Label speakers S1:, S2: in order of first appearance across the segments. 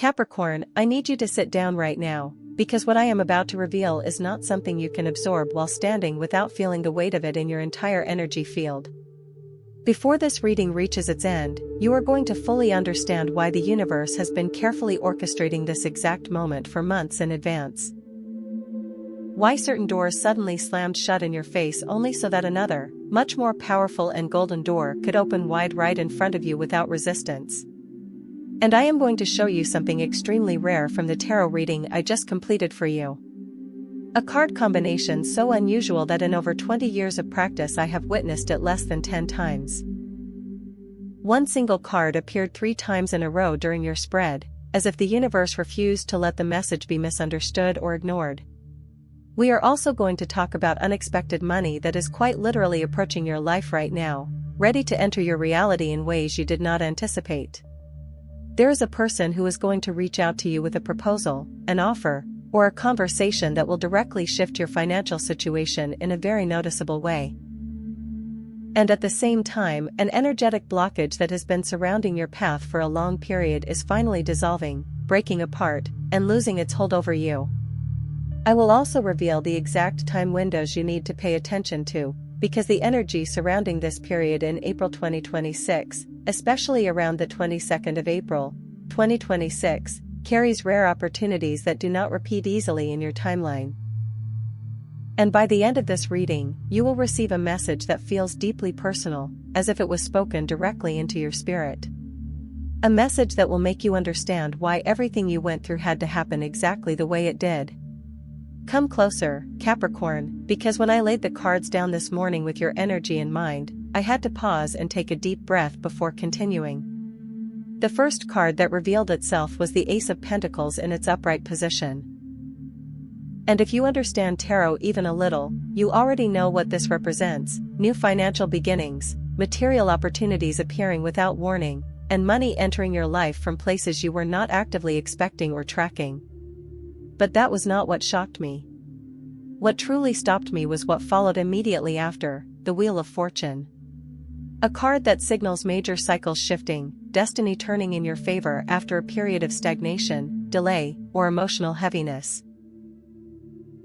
S1: Capricorn, I need you to sit down right now, because what I am about to reveal is not something you can absorb while standing without feeling the weight of it in your entire energy field. Before this reading reaches its end, you are going to fully understand why the universe has been carefully orchestrating this exact moment for months in advance. Why certain doors suddenly slammed shut in your face only so that another, much more powerful and golden door could open wide right in front of you without resistance. And I am going to show you something extremely rare from the tarot reading I just completed for you. A card combination so unusual that in over 20 years of practice I have witnessed it less than 10 times. One single card appeared 3 times in a row during your spread, as if the universe refused to let the message be misunderstood or ignored. We are also going to talk about unexpected money that is quite literally approaching your life right now, ready to enter your reality in ways you did not anticipate. There is a person who is going to reach out to you with a proposal, an offer, or a conversation that will directly shift your financial situation in a very noticeable way. And at the same time, an energetic blockage that has been surrounding your path for a long period is finally dissolving, breaking apart, and losing its hold over you. I will also reveal the exact time windows you need to pay attention to, because the energy surrounding this period in April 2026, especially around the 22nd of April, 2026, carries rare opportunities that do not repeat easily in your timeline. And by the end of this reading, you will receive a message that feels deeply personal, as if it was spoken directly into your spirit. A message that will make you understand why everything you went through had to happen exactly the way it did. Come closer, Capricorn, because when I laid the cards down this morning with your energy in mind, I had to pause and take a deep breath before continuing. The first card that revealed itself was the Ace of Pentacles in its upright position. And if you understand tarot even a little, you already know what this represents: new financial beginnings, material opportunities appearing without warning, and money entering your life from places you were not actively expecting or tracking. But that was not what shocked me. What truly stopped me was what followed immediately after, the Wheel of Fortune. A card that signals major cycles shifting, destiny turning in your favor after a period of stagnation, delay, or emotional heaviness.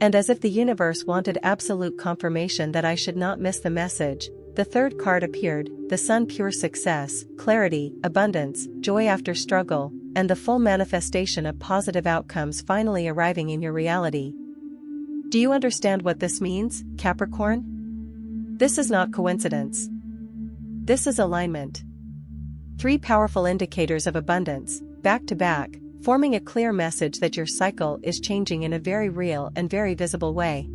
S1: And as if the universe wanted absolute confirmation that I should not miss the message, the third card appeared, the Sun, pure success, clarity, abundance, joy after struggle, and the full manifestation of positive outcomes finally arriving in your reality. Do you understand what this means, Capricorn? This is not coincidence. This is alignment. 3 powerful indicators of abundance, back to back, forming a clear message that your cycle is changing in a very real and very visible way.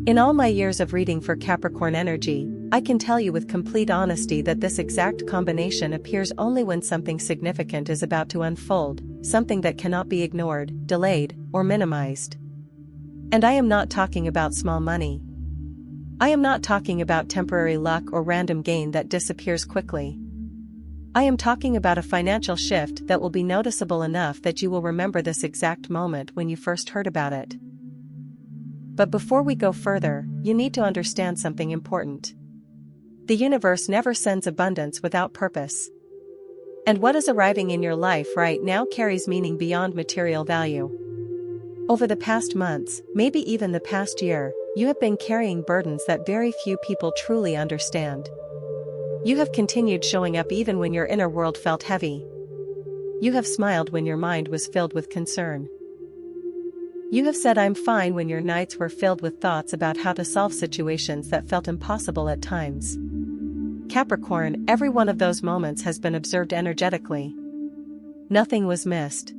S1: In all my years of reading for Capricorn energy, I can tell you with complete honesty that this exact combination appears only when something significant is about to unfold, something that cannot be ignored, delayed, or minimized. And I am not talking about small money. I am not talking about temporary luck or random gain that disappears quickly. I am talking about a financial shift that will be noticeable enough that you will remember this exact moment when you first heard about it. But before we go further, you need to understand something important. The universe never sends abundance without purpose. And what is arriving in your life right now carries meaning beyond material value. Over the past months, maybe even the past year, you have been carrying burdens that very few people truly understand. You have continued showing up even when your inner world felt heavy. You have smiled when your mind was filled with concern. You have said "I'm fine" when your nights were filled with thoughts about how to solve situations that felt impossible at times. Capricorn, every one of those moments has been observed energetically. Nothing was missed.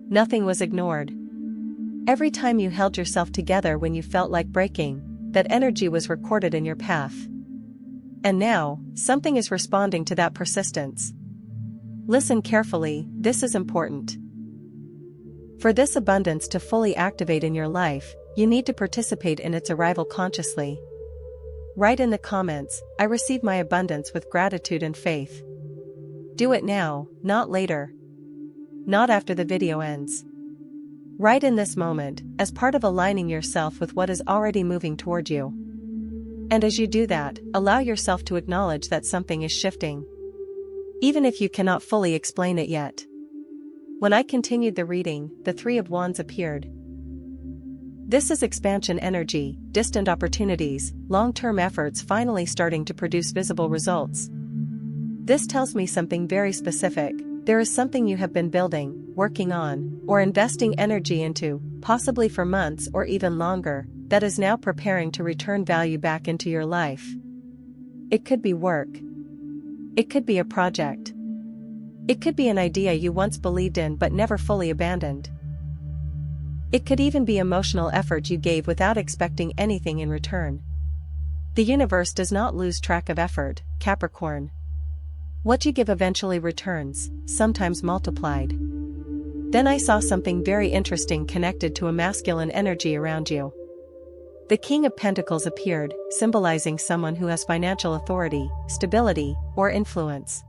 S1: Nothing was ignored. Every time you held yourself together when you felt like breaking, that energy was recorded in your path. And now, something is responding to that persistence. Listen carefully, this is important. For this abundance to fully activate in your life, you need to participate in its arrival consciously. Write in the comments, "I receive my abundance with gratitude and faith." Do it now, not later. Not after the video ends. Write in this moment, as part of aligning yourself with what is already moving toward you. And as you do that, allow yourself to acknowledge that something is shifting. Even if you cannot fully explain it yet. When I continued the reading, the Three of Wands appeared. This is expansion energy, distant opportunities, long-term efforts finally starting to produce visible results. This tells me something very specific. There is something you have been building, working on, or investing energy into, possibly for months or even longer, that is now preparing to return value back into your life. It could be work. It could be a project. It could be an idea you once believed in but never fully abandoned. It could even be emotional effort you gave without expecting anything in return. The universe does not lose track of effort, Capricorn. What you give eventually returns, sometimes multiplied. Then I saw something very interesting connected to a masculine energy around you. The King of Pentacles appeared, symbolizing someone who has financial authority, stability, or influence.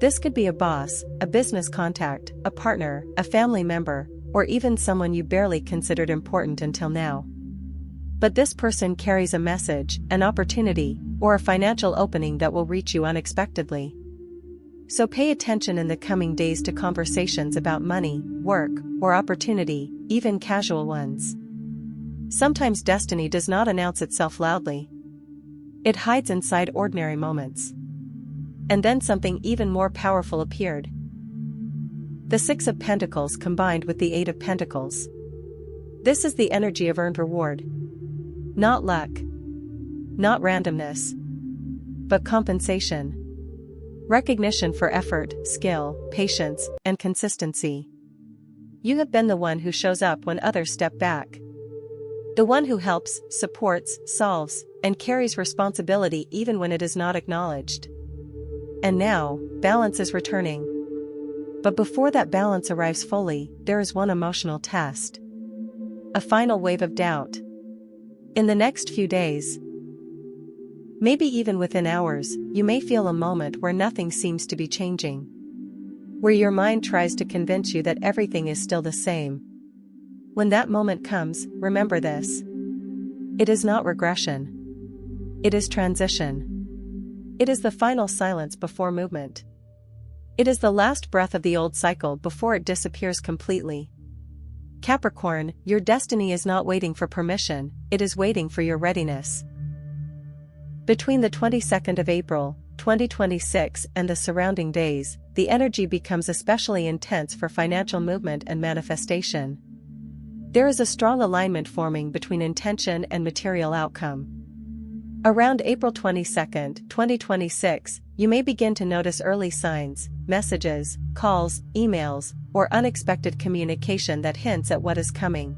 S1: This could be a boss, a business contact, a partner, a family member, or even someone you barely considered important until now. But this person carries a message, an opportunity, or a financial opening that will reach you unexpectedly. So pay attention in the coming days to conversations about money, work, or opportunity, even casual ones. Sometimes destiny does not announce itself loudly. It hides inside ordinary moments. And then something even more powerful appeared. The Six of Pentacles combined with the Eight of Pentacles. This is the energy of earned reward. Not luck. Not randomness. But compensation. Recognition for effort, skill, patience, and consistency. You have been the one who shows up when others step back. The one who helps, supports, solves, and carries responsibility even when it is not acknowledged. And now, balance is returning. But before that balance arrives fully, there is one emotional test. A final wave of doubt. In the next few days, maybe even within hours, you may feel a moment where nothing seems to be changing. Where your mind tries to convince you that everything is still the same. When that moment comes, remember this. It is not regression. It is transition. It is the final silence before movement. It is the last breath of the old cycle before it disappears completely. Capricorn, your destiny is not waiting for permission, it is waiting for your readiness. Between the 22nd of April, 2026 and the surrounding days, the energy becomes especially intense for financial movement and manifestation. There is a strong alignment forming between intention and material outcome. Around April 22, 2026, you may begin to notice early signs, messages, calls, emails, or unexpected communication that hints at what is coming.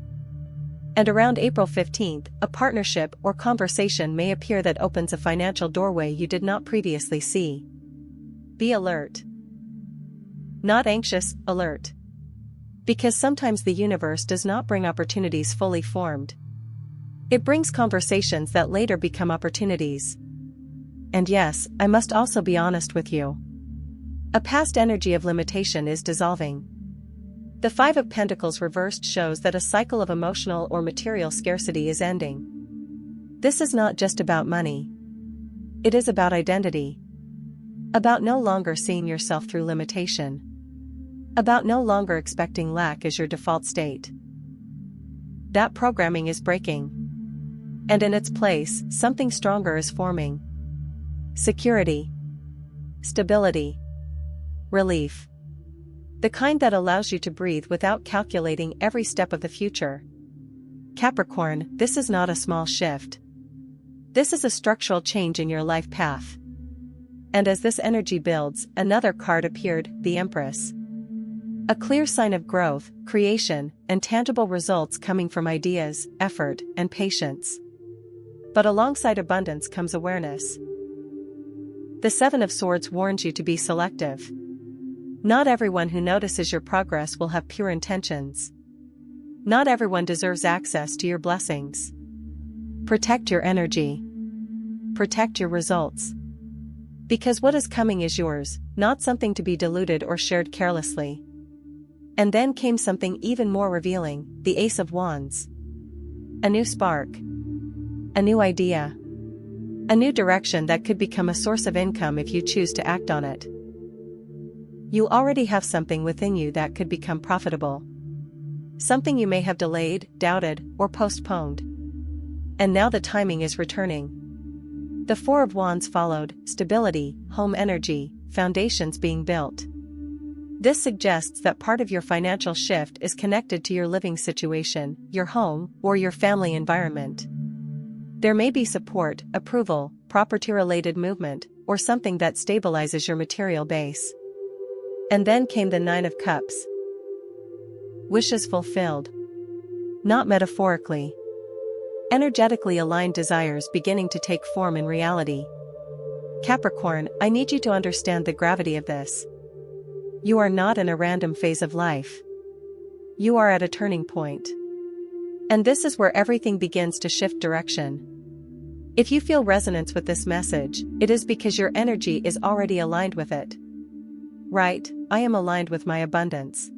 S1: And around April 15, a partnership or conversation may appear that opens a financial doorway you did not previously see. Be alert. Not anxious, alert. Because sometimes the universe does not bring opportunities fully formed. It brings conversations that later become opportunities. And yes, I must also be honest with you. A past energy of limitation is dissolving. The Five of Pentacles reversed shows that a cycle of emotional or material scarcity is ending. This is not just about money. It is about identity. About no longer seeing yourself through limitation. About no longer expecting lack as your default state. That programming is breaking. And in its place, something stronger is forming. Security. Stability. Relief. The kind that allows you to breathe without calculating every step of the future. Capricorn, this is not a small shift. This is a structural change in your life path. And as this energy builds, another card appeared, the Empress. A clear sign of growth, creation, and tangible results coming from ideas, effort, and patience. But alongside abundance comes awareness. The Seven of Swords warns you to be selective. Not everyone who notices your progress will have pure intentions. Not everyone deserves access to your blessings. Protect your energy. Protect your results. Because what is coming is yours, not something to be diluted or shared carelessly. And then came something even more revealing, the Ace of Wands. A new spark. A new idea. A new direction that could become a source of income if you choose to act on it. You already have something within you that could become profitable. Something you may have delayed, doubted, or postponed. And now the timing is returning. The Four of Wands followed: stability, home energy, foundations being built. This suggests that part of your financial shift is connected to your living situation, your home, or your family environment. There may be support, approval, property-related movement, or something that stabilizes your material base. And then came the Nine of Cups. Wishes fulfilled. Not metaphorically. Energetically aligned desires beginning to take form in reality. Capricorn, I need you to understand the gravity of this. You are not in a random phase of life. You are at a turning point. And this is where everything begins to shift direction. If you feel resonance with this message, it is because your energy is already aligned with it. Right, I am aligned with my abundance.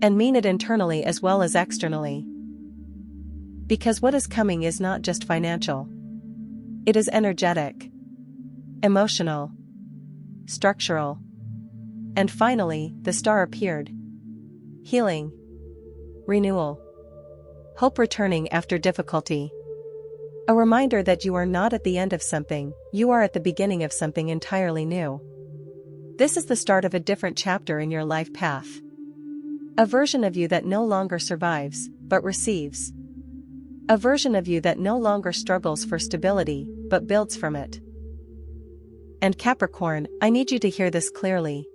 S1: And mean it internally as well as externally. Because what is coming is not just financial. It is energetic, emotional, structural. And finally, the star appeared. Healing. Renewal. Hope returning after difficulty. A reminder that you are not at the end of something, you are at the beginning of something entirely new. This is the start of a different chapter in your life path. A version of you that no longer survives, but receives. A version of you that no longer struggles for stability, but builds from it. And Capricorn, I need you to hear this clearly.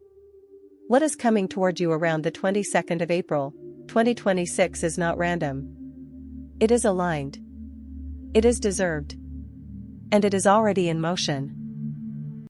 S1: What is coming toward you around the 22nd of April, 2026 is not random. It is aligned. It is deserved. And it is already in motion.